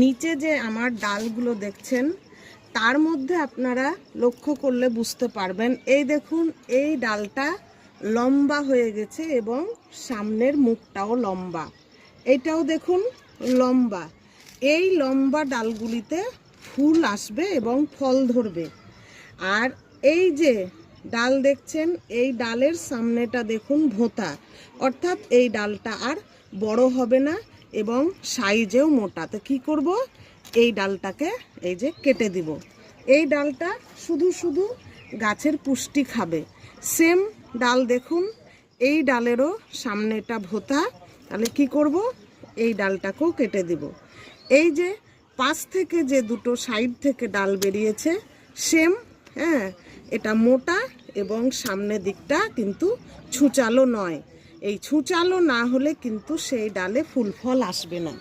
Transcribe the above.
নিচে যে আমার ডালগুলো দেখছেন তার মধ্যে আপনারা লক্ষ্য করলে বুঝতে পারবেন, এই দেখুন এই ডালটা লম্বা হয়ে গেছে এবং সামনের মুখটাও লম্বা, এটাও দেখুন লম্বা। এই লম্বা ডালগুলিতে ফুল আসবে এবং ফল ধরবে। আর এই যে ডাল দেখছেন এই ডালের সামনেটা দেখুন ভোঁতা, অর্থাৎ এই ডালটা আর বড় হবে না এবং সাইজেও মোটা। তো কী করব, এই ডালটাকে এই যে কেটে দিব। এই ডালটা শুধু শুধু গাছের পুষ্টি খাবে। সেম ডাল দেখুন এই ডালেরও সামনেটা ভোঁতা, তাহলে কি করব, এই ডালটাকেও কেটে দিব। এই যে পাশ থেকে যে দুটো সাইড থেকে ডাল বেরিয়েছে সেম, হ্যাঁ, এটা মোটা এবং সামনের দিকটা কিন্তু ছুচালো নয়। এই ছুচালো না হলে কিন্তু সেই ডালে ফুল ফল আসবে না।